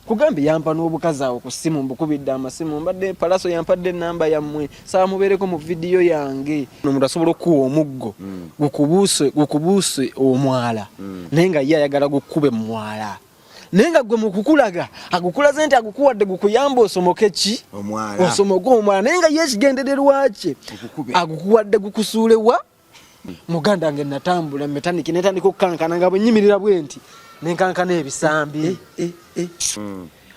kugambe yampa n'obukazi awo ku ssimu mbukubidde amasimu mbadde Palaso yampadde namba yammwe saa mubeereko mu vidiyo yange omuntu asobola okuwa omuggo gukubuuse omwala naye nga ye ayagala gukkube mu mwala naye nga gwe mu kukulaga agukulaze nti agukuwadde gukuyamba osomoke ki osomoke omwala naye nga ye ekigendererwa kye agukuwadde gukusuulewa muganda wange natambula metaniki netandika okukankana nga bwe nnyimirira bwe nti nenkankana ebisambi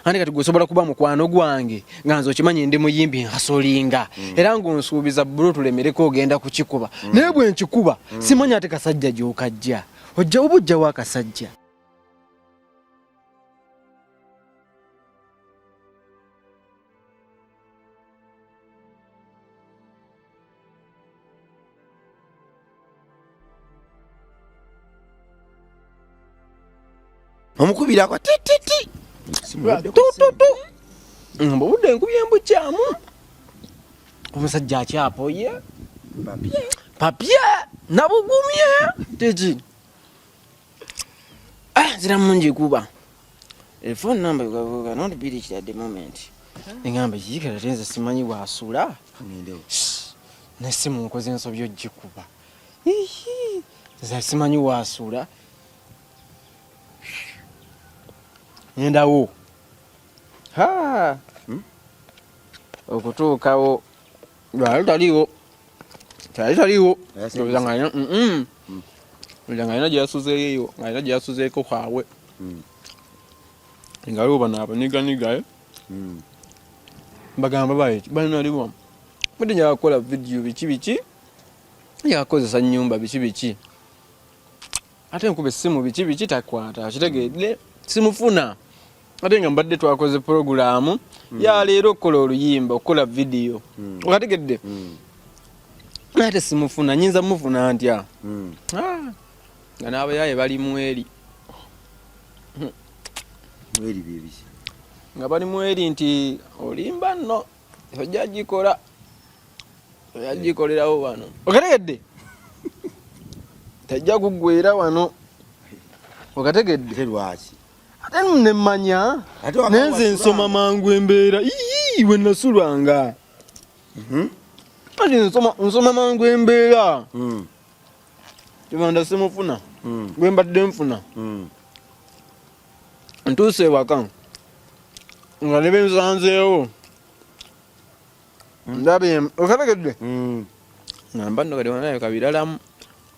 andi kati gwesobola kuba mukwano gwange nga nze okimanyi ndi muyimbi nkasolinga era ng'onsuubiza bbulo tulemereko ogenda kukikuba naye bwe nkikuba simanyi ate kasajja gy'okajja ojja oba ojjawo akasajja omukubira kwa tititi mbudde nkubye mbukyamu omusajja akyapoye papye nabugumye tiki zira mungi kuba phone number you not be reached at the moment ngamba yikira tenze simanyi bwasula nesimu nkoze ensobyo gikuba simanyi wasula Yendawo. Okutuukawo. Taliwo. Olanganya. Olanganya gyasuzeeyo. Ngayina gyasuzeeko kwawe. Ngaliwo bano abaniganiga. Bagamba bayi. Banaliwo. Mudi nyakola video biki. Yakozesa nnyumba biki. Ate nkube simu biki takwata. Kitegedde simufuna. Ate nga mbadde twakoze program ya leero kola oluyimba okola video okategedde ate simufuna nyinza mufuna ntya nga n'abayaye bali mweri bebi nga bali mweri nti olimba nno ojja gikolerawo wano okategedde tajja kuggwera wano okategedde lwaki ate nemmanya nenze nsoma mangu embeera we nasulwanga ati nsoma mangu embeera kibanda simufuna gwe mbadde nfuna ntuuse ewaka nga ne bensanzeewo ndabe okategedde namba nno kati wanayo kabiralamu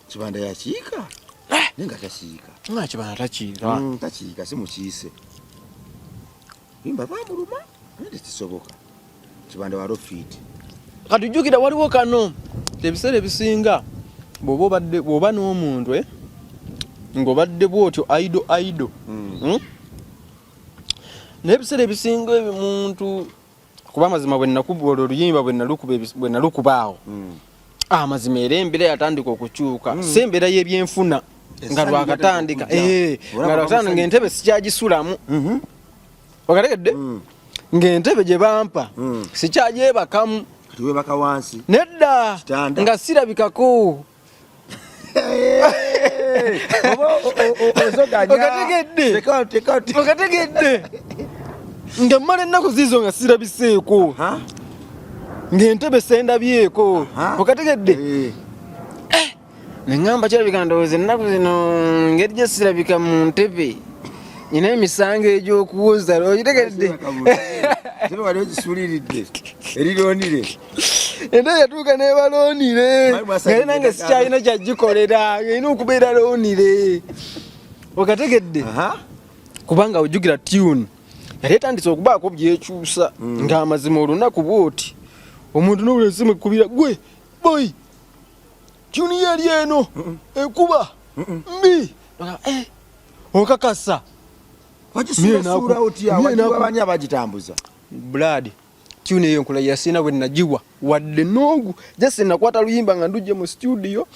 kibanda yakiika nenga tasiika kibanda takiika simukiise bimba bamuluma nende kisoboka kibanda walo fit kati jjukira waliwo kano ebiseera ebisinga bw'oba n'omuntu ng'obadde bw'otyo aido n'ebiseera ebisinga ebimuntu kuba amazima bwe nakuba oluyimba bwe nalukubaawo amazima era embeera yatandika okukyuka si embeera y'ebyenfuna nga lwakatandika ng'entebe sikyagisulamu okategedde ng'entebe gye bampa sikyagyebakamu webaka wansi nedda nga sirabikako okategedde nga mmala ennaku ziizo nga sirabiseeko ng'entebe sendabyeko okategedde neŋŋamba kirabika ndowooza ennaku zino ngeri gye sirabika mu ntebe nyina emisango egy'okuwoza okitegedde wali ogisuuliridde erironire ente yatuuka n'ebaloonire ngeri nange sikyalina kyagikolera ng'erina okubeera loonire okategedde kubanga ojjukira tune yali etandise okubaako byekyusa ng'amazima olunaku bw'oti omuntu n'obula ensimu ekkubira gwe boy tune yali eno ekuba mbi okakasa bani abagitambuza blood tune eyo nkola yasina bwe nagiwa wadde noogu jase nakwata luyimba nga ndujje mu studio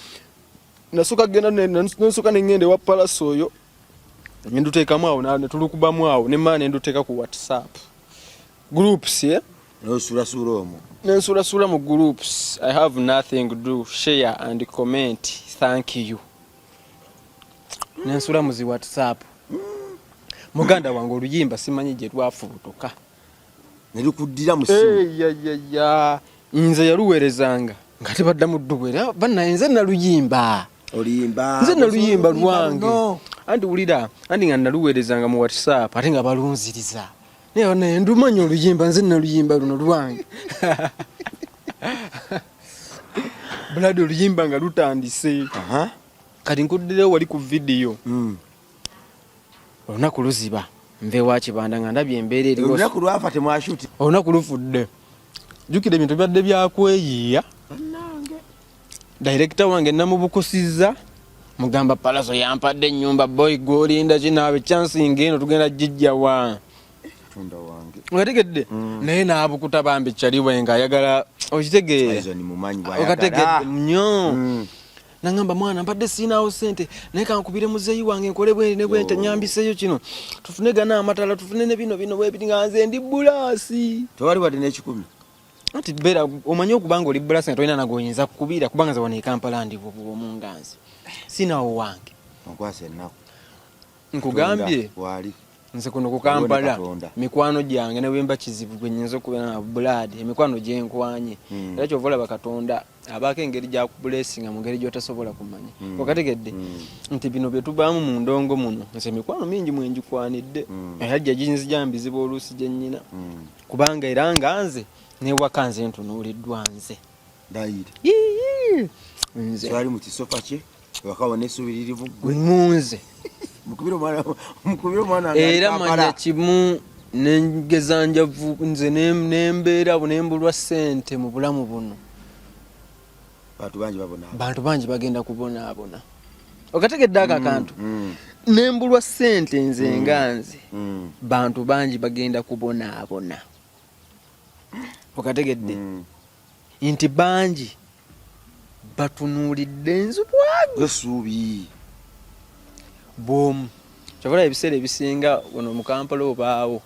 nasuka genda nensuka nengende wa Palaso oyo nduteekamu awo netulukubamu awo nemaana nduteeka ku WhatsApp groups nosulasula omwo nensulasula mu groups. I have nothing to do, share and comment, thank you. Nensula muzi WhatsApp muganda wange oluyimba simanyi gye lwafubutuka ne lukuddira mu simu ya nze yaluweerezanga nga tebaddamu dduwera bannaye nze naluyimba olimba nze naluyimba lwange anti wulira anti nga naluweerezanga mu WhatsApp ate nga balunziriza naye ndumanya oluyimba nze naluyimba luno lwange Brad oluyimba nga lutandise kati nkuddirewo wali ku vidiyo olunaku luziba nve wa Kibanda nga ndabye embeera eriwo olunaku lwafa temwashuti olunaku lufudde jjukira ebintu byadde byakweyiiya director wange namubukusizza mugamba Palaso yampadde ennyumba boy golinda kinaabe chansinga eno tugenda jijjawa tunda wange okategedde naye naabukuta bambi kyaliwe nga ayagala okitegeera ni mumanyi okategedde nnyo nangamba mwana mpadde siinaawo sente naye kankubire muzeeyi wange nkole bweri ne bwente nyambiseeyo kino tufune gana amatala tufune ne bino bwebiti nga nze ndi bulaasi tewali wadde n'ekikumi anti beera omanyi okubanga oli bulaasi nga tolina nagoyinza kukubira kubanga nze wano e Kampala ndi omunganzi siinaawo wange onkwasa ennaku nkugambye wali nze kuno ku Kampala mikwano gyange ne bwemba kizibu gwe nnyinza okubeera na Brad emikwano gyenkwanye era kyova olaba Katonda abaako engeri gyakubulesinga mu ngeri gy'otasobola kumanya okategedde nti bino bye tubaamu mu ndongo muno nze emikwano mingi mwenjikwanidde era jja ginzija mbizibu oluusi gye nnyina kubanga era nga nze newaka nze ntunuuliddwa nze dayire nze twali mu kisofa kye ewakawo n'essuubiririvu ggwe munze mukubira omwana era manya kimu nengeza njavu nze nembeera nembulwa ssente mu bulamu buno bantu bangi bagenda kubonaabona okategedde aka kantu nembulwa ssente nze nga nze bantu bangi bagenda kubonaabona okategedde nti bangi batunuulidde nzubwago esuubi bwomu kyobola ebiseera ebisinga wano mu Kampala obaawo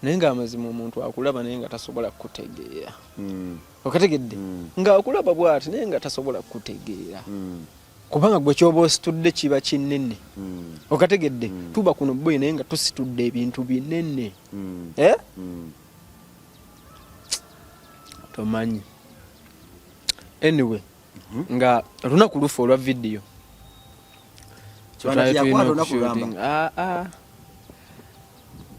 naye ng'amazima omuntu akulaba naye nga tasobola kukutegeera okategedde ng'akulaba bw'ati naye nga tasobola kukutegeera kubanga gwe kyoba ositudde kiba kinene okategedde tuba kuno boyi naye nga tusitudde ebintu binene tomanyi anyway nga olunaku lufa olwa vidiyo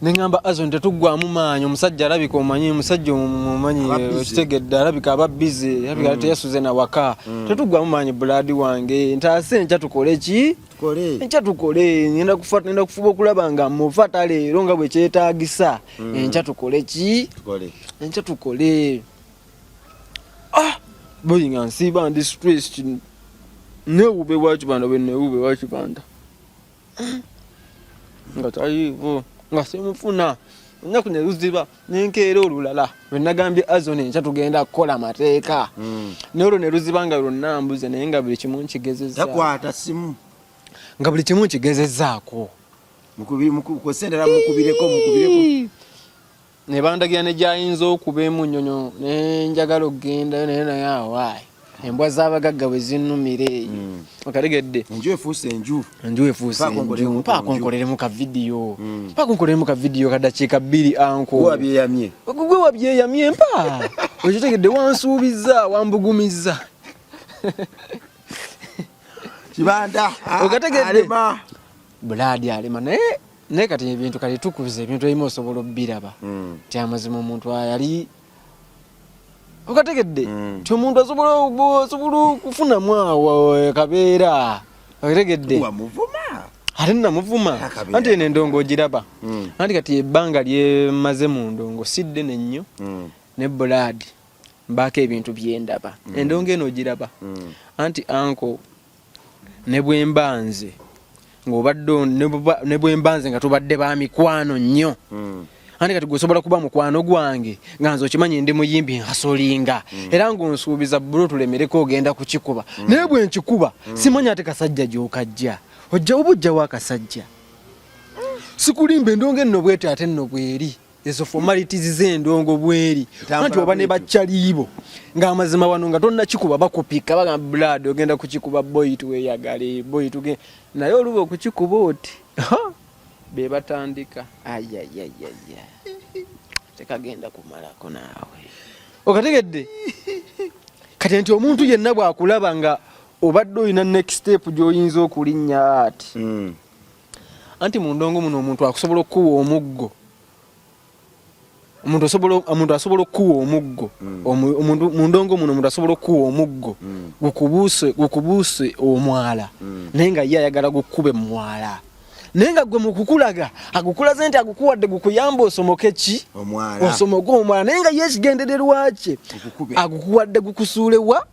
nengamba Azon tetuggwamu maanyi omusajja alabika omanyi omusajja omumanyi okitegedde alabika aba busy alabika teyasuze na waka tetuggwamu maanyi Brad wange ntaase enkya tukole ki enkya tukole nenda kufuba okulaba nga mufa leero nga bwe kyetaagisa enkya tukole ki enkya tukole boyi nga nsiiba ndi stress neewube wa Kibanda bwe neewube wa Kibanda nga taliivo nga simufuna ennaku ne luziba nenkeera olulala lwe nagambye Azon enkya tugenda kukola mateeka naye olwo ne luziba nga lwonna mbuze naye nga buli kimu nkigezezza takwata simu nga buli kimu nkigezezzaako kusendera mukubireko ne bandagira ne gyayinza okuba emunyonyo nenjagala okgendayo naye awaayi embwa z'abagagga bwe zinnumira eyo okategedde enju efuuse enju mpaako nkoleremu ka vidiyo kadakiika 2 anko gwe wabyeyamye mpa okitegedde wansuubiza wambugumizza Kibanda okategedde Brad alema naye kati ebintu kali tukuze ebintu ebimu osobola obbiraba ti amazima omuntu ayali okategedde ti omuntu asobola okufunamu awo kabeera okategedde ate namuvuma anti eno endongo ogiraba anti kati ebbanga lyemaze mu ndongo siddene nnyo ne Brad mbaako ebintu byendaba endongo eno ogiraba anti anko ne bwembanze ng'obadde ne bwembanze nga tubadde ba mikwano nnyo anti kati gweosobola kuba mukwano gwange nga nze okimanyi ndi muyimbi nkasolinga era ng'onsuubiza bulo tulemereko ogenda kukikuba naye bwe nkikuba simanyi ate kasajja gy'okajja ojja oba ojjawo akasajja sikulimba endongo enno bwete ate nno bweri ezo formalities z'endongo bweri anti oba ne bakyaliibo ng'amazima wano nga tonna kikuba bakupika bagamba Brad ogenda kukikuba boyi tuweyagale boyi tuge naye oluba okukikuba oti be batandika tekagenda kumalako naawe okategedde kati nti omuntu yenna bwakulaba nga obadde olina next step gy'oyinza okulinnya ati anti mu ndongo muno omuntu akusobola okuwa omuggo omuntu asobola okuwa omuggo mu ndongo muno omuntu asobola okuwa omuggo gukubuuse omwala naye nga ye ayagala gukube mwala naye nga gwe mu kukulaga agukulaze nti agukuwadde gukuyamba osomoke ki osomoke omwala naye nga ye ekigendererwa kye agukuwadde gukusuulewa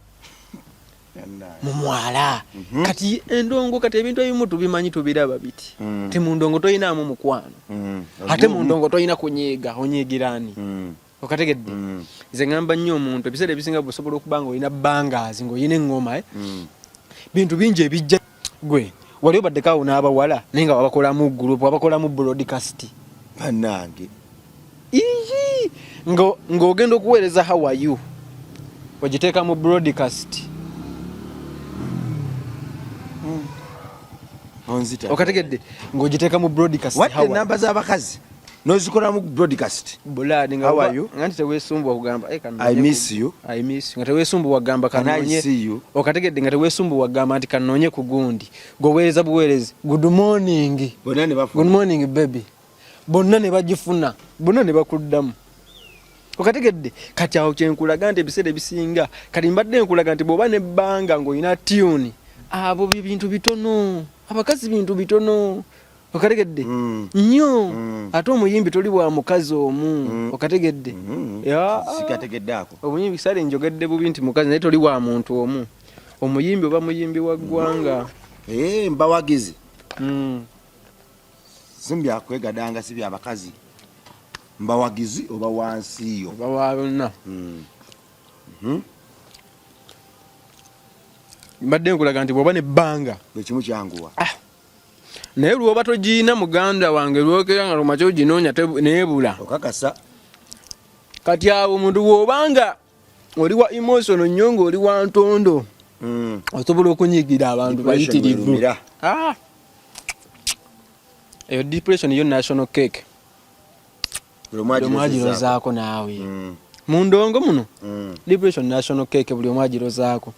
mu mwala kati endongo kati ebintu ebimu tubimanyi tubiraba biti ti mu ndongo toyinaamu mukwano ate mu ndongo toyina kunyiiga onyiigirani okategedde nze ngamba nnyo omuntu ebiseera ebisinga busobola okuba nga olina bangazi ng'olina eŋŋoma bintu bingi ebijja gwe wali obaddeko awo n'abawala naye nga wabakolamu gurupu wabakolamu broadcast bannange ng'ogenda okuweereza how are you ogiteeka mu broadcast okategedde ng'ogiteeka mu broadcast wadde namba z'abakazi nozikola mu broadcast buladi nganti teweesumbwa kugamba I miss you nga teweesumbwa kugamba kanonye okategedde nga teweesumbwa kugamba nti kanonye ku gundi gweweereza buweerezi good morning baby bonna ne bagifuna bonna ne bakuddamu okategedde kati awo kyenkulaga nti ebiseera ebisinga kati mbadde nkulaga nti bw'oba nebbanga ng'olina tune abo bintu bitono abakazi bintu bitono okategedde nnyo ate omuyimbi toli bwa mukazi omu okategedde sikategedde ako obuyimbi sale njogedde bubi nti mukazi naye toli bwa muntu omu omuyimbi oba muyimbi wa ggwanga mbawagizi simbyakwegandanga si byabakazi mbawagizi oba wansiyo oba wabonna mbadde nkulaga nti bw'oba nebbanga ekimu kyanguwa naye lwoba togiina muganda wange lwokera nga lumakya oginoonya neebula okakasa kati abo omuntu bw'obanga oli wa emotion nnyo ng'oli wa ntondo osobola okunyigira abantu bayitirivu eyo depression yo national cake buli omwagirozaako naawe mu ndongo muno depression national cake buli omwagirozaako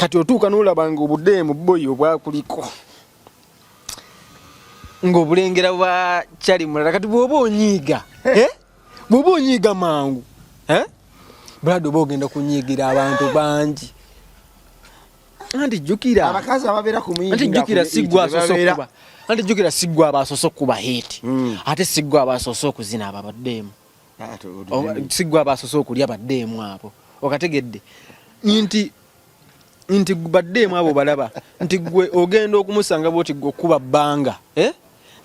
kati otuuka n'olaba ng'obudeemu boyi obwakuliko ng'obulengera bwa kyali mulala kati bw'oba onyiiga bw'oba onyiiga mangu bulade oba ogenda kunyiigira abantu bangi anti jjukira abakazi ababeera ku muyingi anti jjukira siggwa abasoose okuba hiti ate siggwa abasoose okuzina abo abaddeemu siggwa abasoose okulya baddeemu abo okategedde nti baddeemu abo balaba nti gwe ogenda okumusanga bwoti gwe okuba bbanga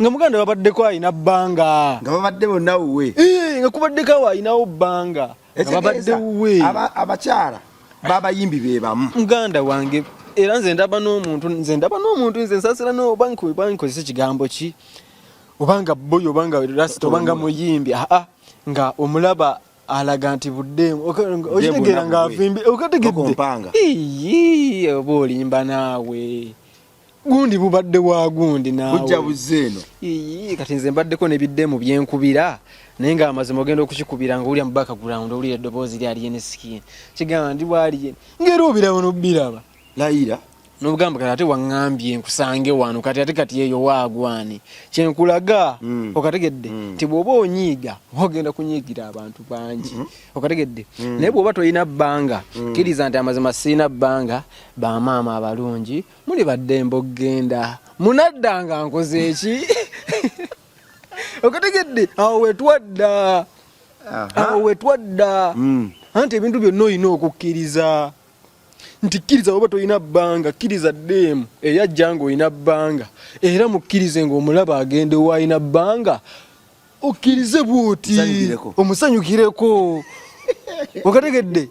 nga muganda babaddeko alina bbanga nga babadde bonna wuwe nga kubaddeko awo alinawo bbanga nga babadde wuwe abakyala babayimbi be bamu muganda wange era nze ndaba n'omuntu nze nsasira n'obankozesa ekigambo ki obanga boyi obanga rasita obanga muyimbi nga omulaba alaga nti buddeemu okitegeera ng'avimbi okategedde oba olimba naawe gundi bubadde wa gundi naawe bujja buzze eno kati nze mbaddeko n'ebiddeemu byenkubira naye ng'amazima ogenda okukikubira ng'olya mu background owulira eddoboozi lyaliye ne skin kigamba ndi bwaliye ng'era obiraba n'obiraba layira n'obugamba kati ate waŋŋambye nkusange wano kati eyo waagwani kyenkulaga okategedde nti bw'oba onyiiga ogenda kunyiigira abantu bangi okategedde naye bw'oba tolina bbanga kkiriza nti amazima sirina bbanga bamaama abalungi muli baddembe okgenda munaddanga nkoze eki okategedde awo wetwadda anti ebintu byonna olina okukkiriza nti kkiriza oba tolina bbanga kkiriza ddeemu eyajja ng'olina bbanga era mukkirize ng'omulaba agende waalina bbanga okkirize bw'oti omusanyukireko okategedde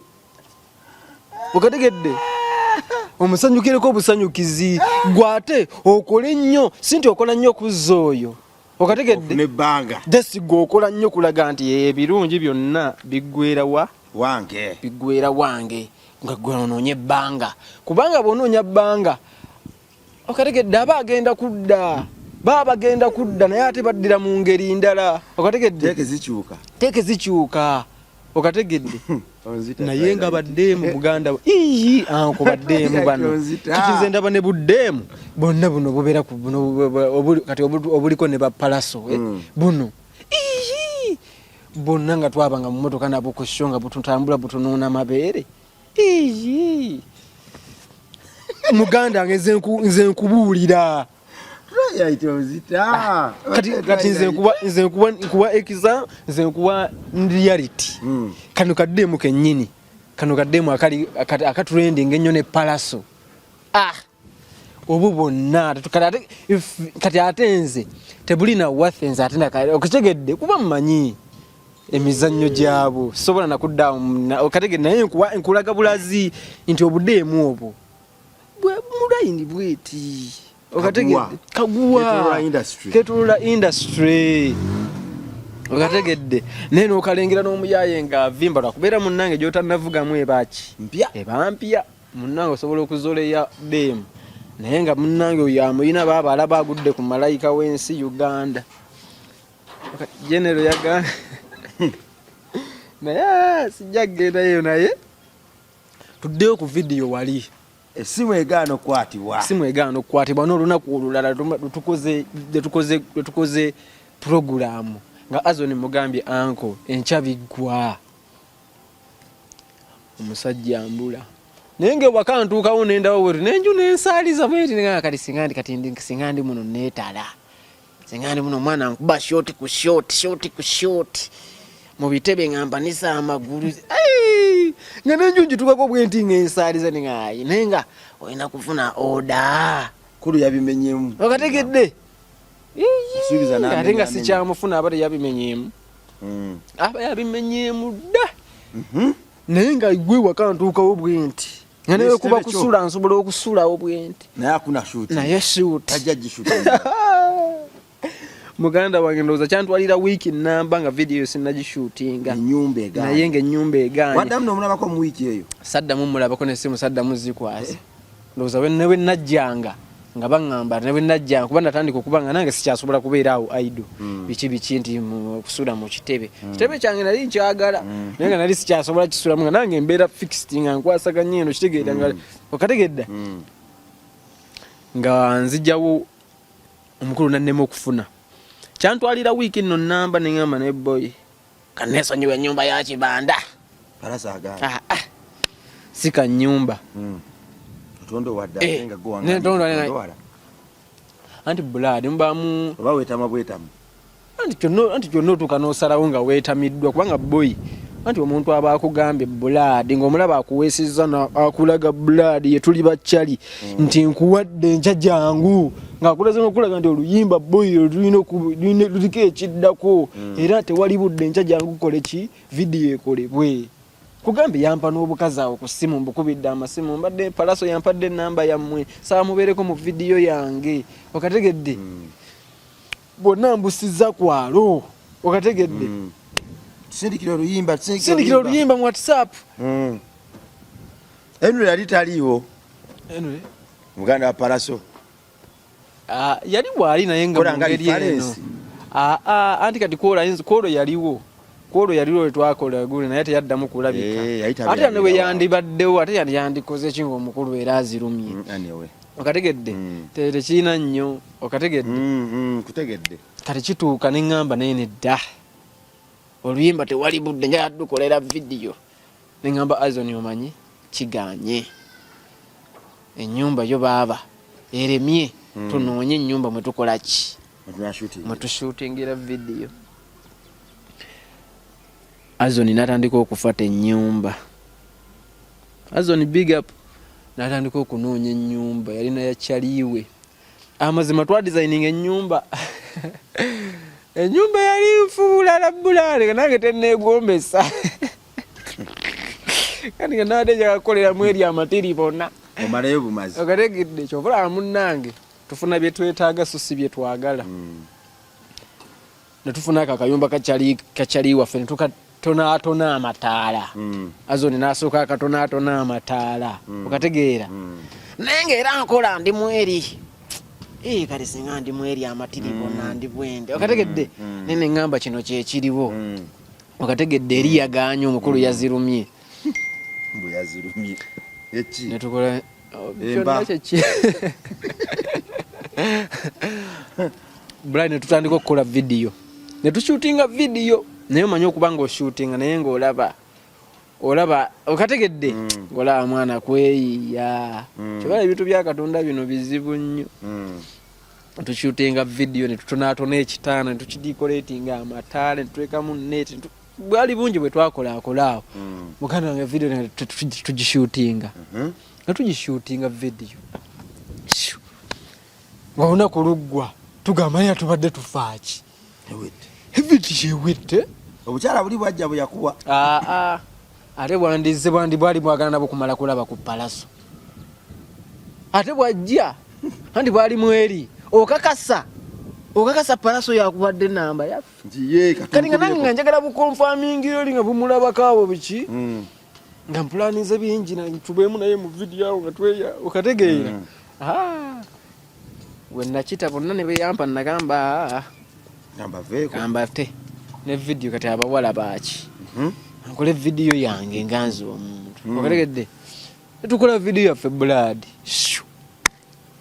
omusanyukireko obusanyukizi gwate okole nnyo si nti okola nnyo kuzza oyo okategedde desigwe okola nnyo kulaga nti ebirungi byonna biggwera wange nga gwe onoonye ebbanga kubanga bw'onoonya bbanga okategedde aba agenda kudda baba genda kudda naye ate baddira mu ngeri ndala okategedde teke zikyuka okategedde naye nga baddeemu Buganda ii anko baddeemu bano kikinze ndaba ne buddeemu bonna buno bubeera ku buno kati obuliko ne bapalaso buno ii bonna nga twabanga mu motoka nabo ku show nga bututambula butunuuna mabeere ii Muganda nze nkubuulira kati nze nkuwa exam nze nkuwa reality kano kaddemu kennyini kano kaddemu akatrending ennyo ne palaso obu bonna kati ate nze tebulina wathe nze ate okutegedde kuba mmanyi emizannyo gyabo sobola nakuddawo okategedde naye nkulaga bulazi nti obuddeemu obwo mulayini bweti okategedde kaguwa ketulula industry okategedde naye n'okalengera n'omuyaye nga avimba lwakubeera munnange gy'otanavugamu ebaki ebampya munnange osobola okuzoleya demu naye nga munnange oyo amuyina baaba alaba agudde ku malayika w'ensi Uganda genero yaganda naye sijja kugendayo naye tuddeyo ku vidiyo wali esimu egaana okukwatibwa n'olunaku olulala tukoze puroguramu nga Azoni mugambye anko enkyabigwa omusajja mbula naye ng'ewaka ntuukawo nendawo bwetu nenju nensaaliza bweti nga kati singandi muno neetala singandi muno omwana nkuba shoti ku shoti mu bitebe ngampanisa amagulu nga nenju njitukako bwenti ng'ensaaliza ningayi naye nga olina kufuna oda kulu yabimenyeemu okategedde ate nga sikyamufuna aba teyabimenyeemu aba yabimenyeemu dda naye nga gwe waka ntuukawo bwenti nga naye kuba kusula nsobola okusulawo bwenti naye shoot muganda wange ndowooza kyantwalira wiiki nnamba nga vidiyo sinnagishuutinga naye ng'ennyumba egaanye saddamu mulabako n'essimu saddamu zikwase ndowooza ne bwe najjanga nga baŋŋamba ne bwe najjanga kuba natandika okuba nga nange sikyasobola kubeera awo aido biki nti okusula mu kitebe kyange nali nkyagala naye nga nali sikyasobola kisulamu nga nange mbeera fixed nga nkwasaganya eno kitegeera nga okategedda nga nzijjawo omukulu nannema okufuna kyantwalira wiiki nno nnamba neŋŋamba ne boy kaneesonyiwa ennyumba ya Kibanda si ka nnyumba anti buladi mubamu anti kyonna otuuka n'osalawo nga weetamiddwa kubanga boy anti omuntu aba akugambye buladi ng'omulaba akuweesezza akulaga buladi ye tuli bakyali nti nkuwadde enkya jangu ng'akulaze n'okulaga nti oluyimba boy luliko ekiddako era tewali budde enkya jangu kole ki vidiyo ekolebwe kugambye yampa n'obukazi awo ku ssimu mbukubidde amasimu mbadde palaso yampadde ennamba yammwe saamubeereko mu vidiyo yange okategedde bonna mbusizza kwalo okategedde sindikira oluyimba mu WhatsApp Henry yali taliiwo muganda wa palaso yali bwali naye nga mungeri eno anti kati kolo yaliwo wetwakola gule naye teyaddamu kulabika ate ne bwe yandibaddewo ate yandikoze ki ng'omukulu era azirumye okategedde tekirina nnyo okategedde kati kituuka ne ŋŋamba naye nedda oluyimba tewali budde nja yaddukolera vidiyo ne ŋŋamba Azoni omanyi kiganye ennyumba yo baaba eremye tunoonye ennyumba mwe tukola ki mwe tushuutingira vidiyo Azoni natandika okufata ennyumba Azoni big up natandika okunoonya ennyumba yalina yakyaliwe amazima twadizayininga ennyumba ennyumba yali nfuula labbulaale nange tenneegombesa kandi nga nawadde gyakakoleramu eri amatiri bonna omalayo bumazi okategedde kyobulaba munnange tufuna bye twetaaga so si bye twagala ne tufuna ako akayumba kakyali waffe ne tukatonaatona amataala Azoni n'asooka akatonaatona amataala okategeera naye ng'era nkola ndi mweri kati singa ndi mweri amatiribo nandi bwende okategedde nene ngamba kino kye kiriwo okategedde Eliya ganyo omukulu yazirumye mbu yazirumye echi netukola Emba. Brian netutandika okukola video netushootinga video naye omanyi okubanga oshootinga naye ng'olaba okategedde ng'olaba mwana kweyiya kyobala ebintu bya Katonda bino bizibu nnyo tushootinga video netutonaatona ekitaana netukidecoratinga amataala netutekamu net bwali bungi bwe twakola akolaawo muganda wange video tugishootinga netugishootinga video nga olunaku luggwa tugamba naye tubadde tufaaki ebintu kyewedde obukyala buli bwajja bwe yakuwa ate bwandize bwali bwagala nabo kumala kulaba ku palaso ate bwajja andi bwali mweri okakasa palaso yakubadde namba yaffe kati nga nange nga njagala bukonfamingiro li nga bumulabakaabo biki nga mpulanize bingi natubeemu naye mu video awo nga tweya okategeera wenakita bonna ne beyampa nagamba gamba te ne video kati abawala baaki nkole video yange nganzi omuntu okategedde netukola video yaffe blood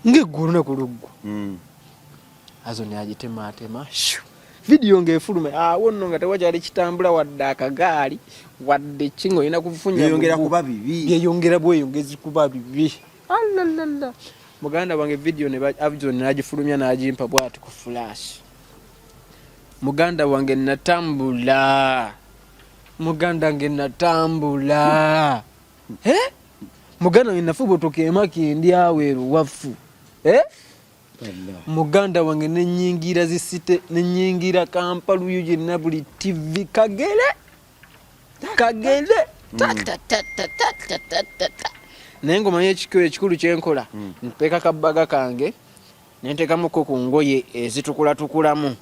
ng'eggulu olunaku luggwa azo neagitematema video ng'efuluma awo nno nga tewakyali kitambula wadde akagaali wadde kinga olina kufunya byeyongera bweyongezi kuba bibi alalala muganda wange video Avison nagifulumya nagimpa bwati ku flash muganda wange natambula muganda wange nafubutuka emakindi aweeru wafu muganda wange nenyingira zisite nenyingira Kampaluyo yenna buli TV kagere naye ng'omanyi ekikulu kyenkola mpeka kabbaga kange nentekamuko ku ngoye ezitukulakulamu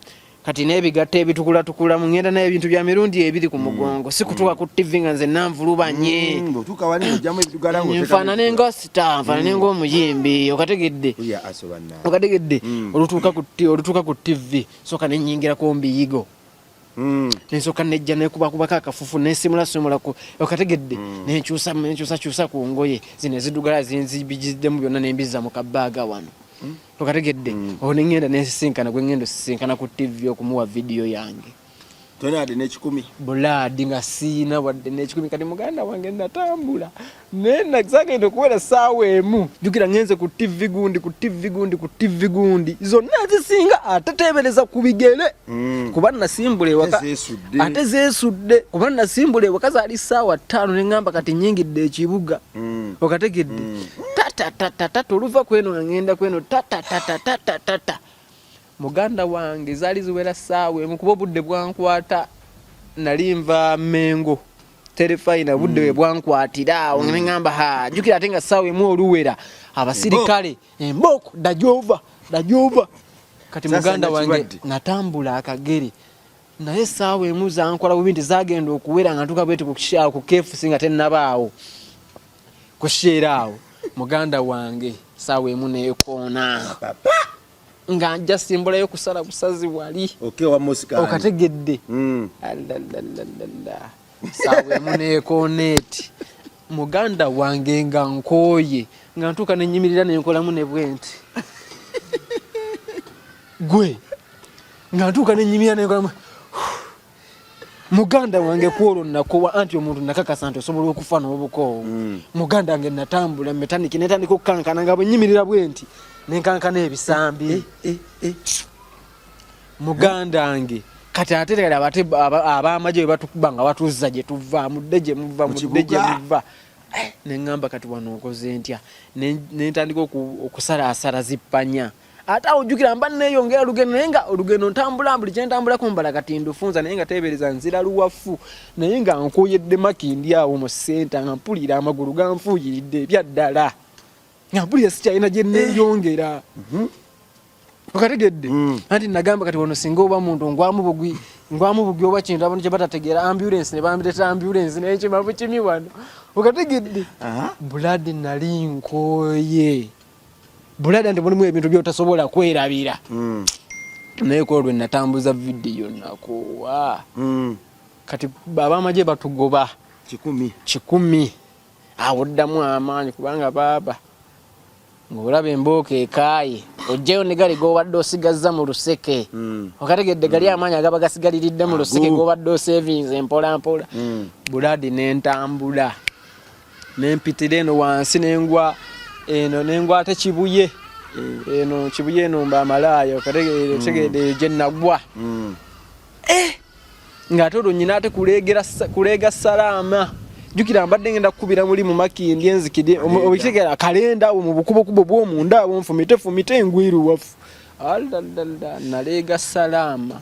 kati n'ebigatta ebitukulakulamu ngenda naye ebintu bya mirundi ebiri ku mugongo sikutuka ku TV nga nze nanvulubanye nfaanane nga sita nfaanane ng'omuyimbi okategedde olutuuka ku TV soka nenyingirako mbiyigo nensoka nejja nekubakubako akafufu nesimula okategedde nenkyusa ku ngoye zino ezidugala zinzibijiddemu byonna nembiza mu kabbaaga wano okategedde onengenda nesisinkana gwengendo sisinkana ku TV okumuwa video yange tonade n'ekikumi buladi nga siina wadde n'ekikumi kati muganda wange natambula nena zagenda okuwera saawa emu jukira ngenze ku TV gundi zonna zisinga ate tebereza ku bigere kuba nasimbula ewaka ate zeesudde kuba nasimbula ewaka zaali saawa 5 neŋŋamba kati nyingidde ekibuga okategedde tata oluva kweno nga ngenda kweno tata muganda wange zaali ziwera saawa emu kuba obudde bwankwata nali nva Mengo terefayina budde we bwankwatira awo neŋŋamba jukira ate nga saawa emu oluwera abasirikale emboko dajova kati muganda wange natambula akagere naye saawa emu zankola bubi nti zagenda okuwera nga ntuuka bweti ku KFC nga tennabaawo kusheeraawo muganda wange saawa emu neekoona nga nja simbulayo kusala busazi wali okategedde saawa emu neekoneeti muganda wange nga nkooye nga ntuuka nenyimirira nenkolamu ne bwenti gwe nga ntuuka nenyimirira nenkolamu muganda wange kwolwo nakowa anti omuntu nakakasa nti osobola okufa n'obukoowu muganda wange natambula metaniki netandika okukankana nga bwenyimirira bwenti nenkankana ebisambi muganda wange kati ate era ab'amagye bwe batukuba nga batuzza gye tuva mudde gye muva neŋŋamba kati wano okoze ntya nentandika okusalaasala zippanya ate awo ojjukira mba neeyongera olugendo naye nga olugendo ntambula buli kyentambulako mbala kati ndufunza naye nga teebereza nzira luwafu naye nga nkoyedde makindi awo mu senta nga mpulira amagulu ganfuuyiridde ebyaddala nga mpulira sikyalina gye neeyongera okategedde anti nagamba kati wano singa oba muntu ngwamu bugwi oba kintu abantu kye batategeera ambulance ne bambireeta ambulance naye kimabu kimi wano okategedde buladi nali nkooye bulada nti mulimu ebintu byotasobola kwerabira naye ko lwe natambuza video nakuwa kati ab'amagye batugoba 10 awo ddamu amaanyi kubanga baba ng'olaba embooka ekaaye ojjayo ne gali g'obadde osigazza mu luseke okategedde gali amaanyi agaba gasigaliridde mu luseke g'obadde osevinze mpola mpola buladi n'entambula n'empitira eno wansi n'engwa eno n'engwa ate kibuye eno kibuye eno mba amalaaya okategedde gye nagwa ng'ate olwo nnyina ate kuleega salaama jukira mbadde ngenda kukubira muli mu makindi enzikidi obitegera kalenda awo mu bukubokubo bw'omunda awo nfumite engwiru wafu alalala nalega salama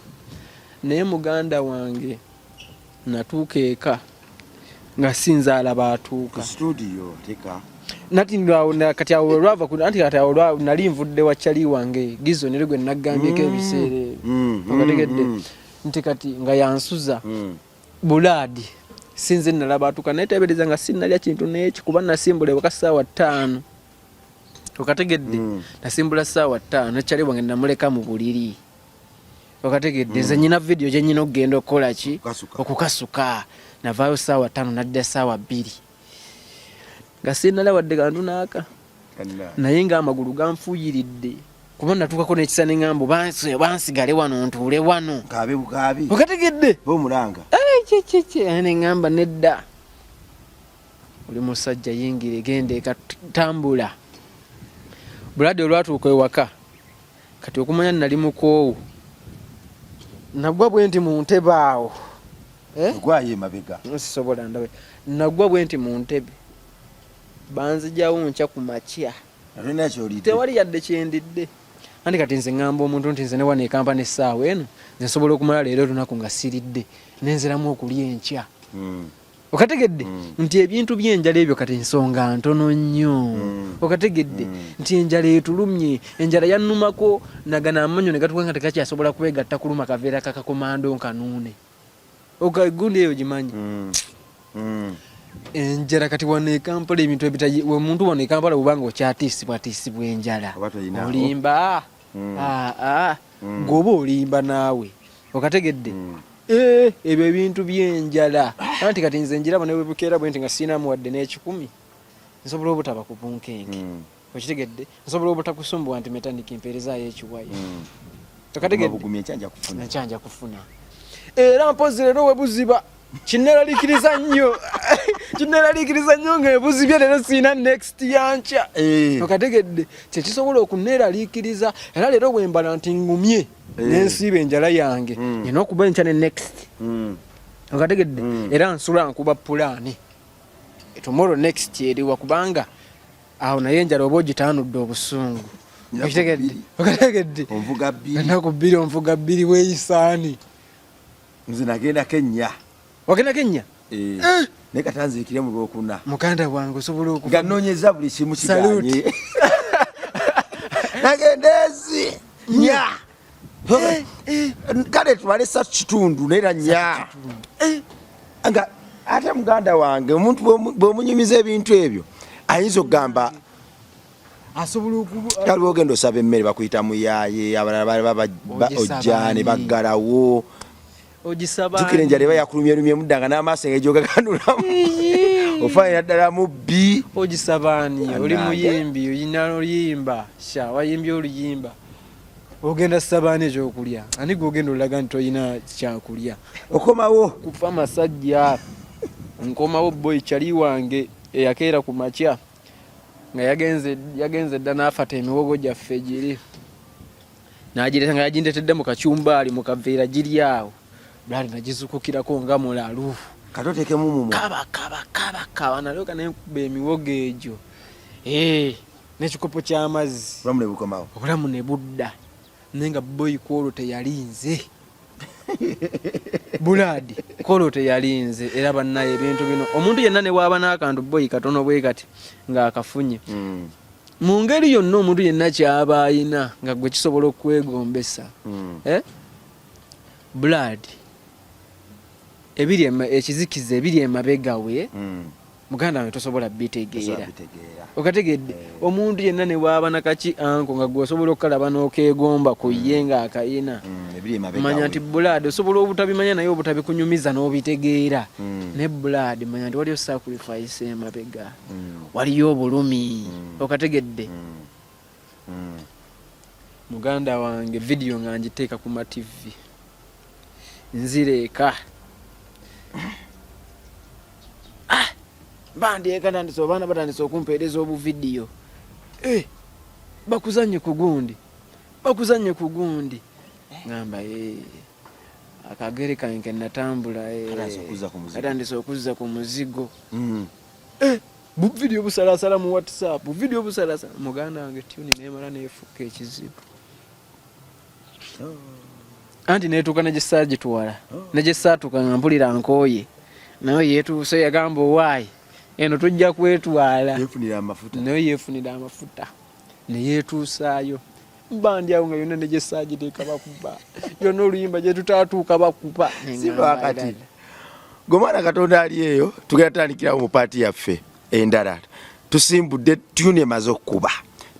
naye muganda wange natuuka eka nga sinzaala baatuuka studio teka nati ndawo kati awo lwava anti kati awo nali nvudde wakyali wange gizo nere gwe nagambyeko ebiseere okategedde nti kati nga yansuza buladi sinze nalaba atuka netebereza nga sinnalya kintu n'eki kuba nasimbula ewaka ssaawa 5 okategedde nasimbula ssaawa 5 nekyali wange namuleka mu buliri okategedde nze nyina video gye nyina okugenda okukola ki okukasuka navaayo ssaawa 5 nadda ssaawa 2 nga sinnalya wadde kantu naaka naye nga amagulu ganfuuyiridde kuba natuukako n'ekisa neŋŋambo bansigale wano ntuule wano bukabi okategedde bomulanga neŋŋamba nedda oli musajja yingira genda ekatambula bulade olwatuuka ewaka kati okumanya nali mukoowu nagwa bwe nti mu ntebe awo gwaye mabega sisobola ndawe nagwa bwe nti mu ntebe banzijawo nkya ku makya tewali yadde kyendidde andi kati nze ŋŋamba omuntu nti nze ne wano ekampa n'essaawa eno nze nsobola okumala leero lunaku nga siridde nenziramu okulya enkya okategedde nti ebintu by'enjala ebyo kati nsonga ntono nnyo okategedde nti enjala etulumye enjala yannumako nagana amanyo ne gatuka nga tekakyasobola kwegatta kuluma kaveera kakakomando nkanuune okagundi eyo gimanyi enjala kati wano ekampala ebintu ebitayi omuntu wano ekampala bubanga okyatiisibwatiisibwa enjala olimba goba olimba naawe okategedde ebyo ebintu byenjala anti kati nze njiraba ne bwebukeera bwe nti nga siinamu wadde n'ekikumi nsobola obutaba ku bunkenke okitegedde nsobola obutakusumbuwa nti metandika empeerezaayo ekiwayi okategedde ekyanja kufuna era mpozi leero webuziba kinneraliikiriza nnyo nga ebuzibye leero siina next yankya okategedde kyekisobola okunneeraliikiriza era leero wembala nti ngumye nensiiba enjala yange nina okuba enkya ne next okategedde era nsula nkuba pulaani tomorrow next eriwa kubanga awo naye enjala oba ogitaanudde obusungu okategedde ennaku 2 onvuga 2 weeyisaani nze nagenda Kenya wagenda Kenya ne katanziikire mu Lwokuna muganda wange osobola nga nnoonyeza buli kimu kiganye nagendezi nya kale tumale ssatu kitundu naera nya nga ate muganda wange omuntu bw'omunyumiza ebintu ebyo ayinza okugamba kali ogenda osaba emmere bakuyita muyaaye abalala ojjane baggalawo jukira enjala eba yakulumyerumye muddanga n'amaaso engejogakandulamu ofaanira ddala mubbi ogisabaani oli muyimbi oyina oluyimba wayimbye oluyimba ogenda sabaani ekyokulya ani gogenda olaga nti olina kyakulya okomawo kufa amasajja nkomawo boy kyali wange eyakeera ku makya nga yagenze dda n'afata emiwogo gyaffe giri n'agireta nga yagindetedde mu kacyumbaali mu kaveera giri awo bali nagizukukirako nga mulalu katotekemu mumu kaba nalyoka nenkuba emiwogo egyo n'ekikopo ky'amazzi obulamu ne budda naye nga boy kwolwo teyalinze buladi kwolwo teyalinze era bannaye ebintu bino omuntu yenna ne waaba n'akantu boy katono bwe kati ng'akafunye mu ngeri yonna omuntu yenna kyaba ayina nga gwe kisobola okwegombesa buladi ekizikiza ebiri emabega we muganda wange tosobola bitegeera okategedde omuntu yenna ne bwaba nakaki anko nga gwe osobola okukalaba n'okeegomba ku ye ng'akayina manya nti blood osobola obutabimanya naye obutabikunyumiza n'obitegeera ne blood manya nti waliyo sacrifice emabega waliyo obulumi okategedde muganda wange video nga ngiteeka ku ma TV nzireeka bandi ekatandise obaana batandise okumpeereza obu video bakuzanye ku gundi ngamba akagere kange natambula atandise okuzza ku muzigo video busalasala mu WhatsApp video busalasala muganda wange tuni nemala nefuka ekizibu anti netuuka negisagitwala negisatuka nga mpulira nkooye naye yetuuse yagamba owaayi eno tujja kwetwala naye yeefunira amafuta neyetuusaayo bandi awo nga yonna negisagiteeka bakuba yonna oluyimba gye tutaatuuka bakuba sibakati gwe mwana Katonda ali eyo tugenda tutandikirawo mu paati yaffe endala tusimbudde tune emaze okukuba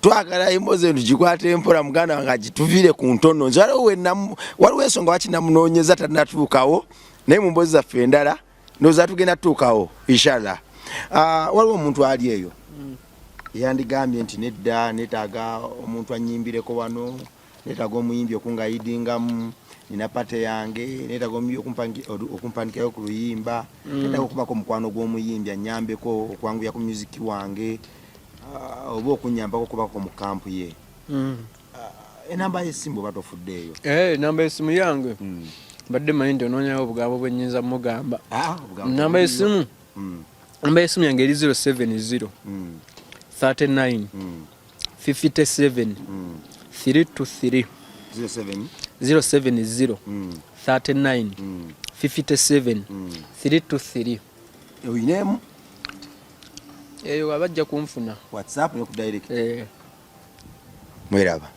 twagala emoze tugikwate empola muganda wange agituviire ku ntono nti waliwo ensonga wakinamunoonyeza tannatuukawo naye mu mbozi zaffe endala ndowooza tugenda tutuukawo inshallah. Waliwo omuntu ali eyo yandigambye nti nedda netaaga omuntu anyimbireko wano netaaga omuyimbi okungayidingamu nina pate yange netaaga omuyimbi okumpandikirayo ku luyimba netaaga okubako omukwano gw'omuyimbi anyambeko okwanguya ku musiki wange oba okunyambako okubako mu kampu ye enamba y'essimu oba tofuddeeyo enamba y'essimu yange mbadde manyi nti onoonyawo obugabo bwennyinza mugamba namba y'essimu namba y'essimu yange eri 070 39 57 323 070 39 57 323 oyinemu eyo abajja kunfuna WhatsApp ne ku direct mweraba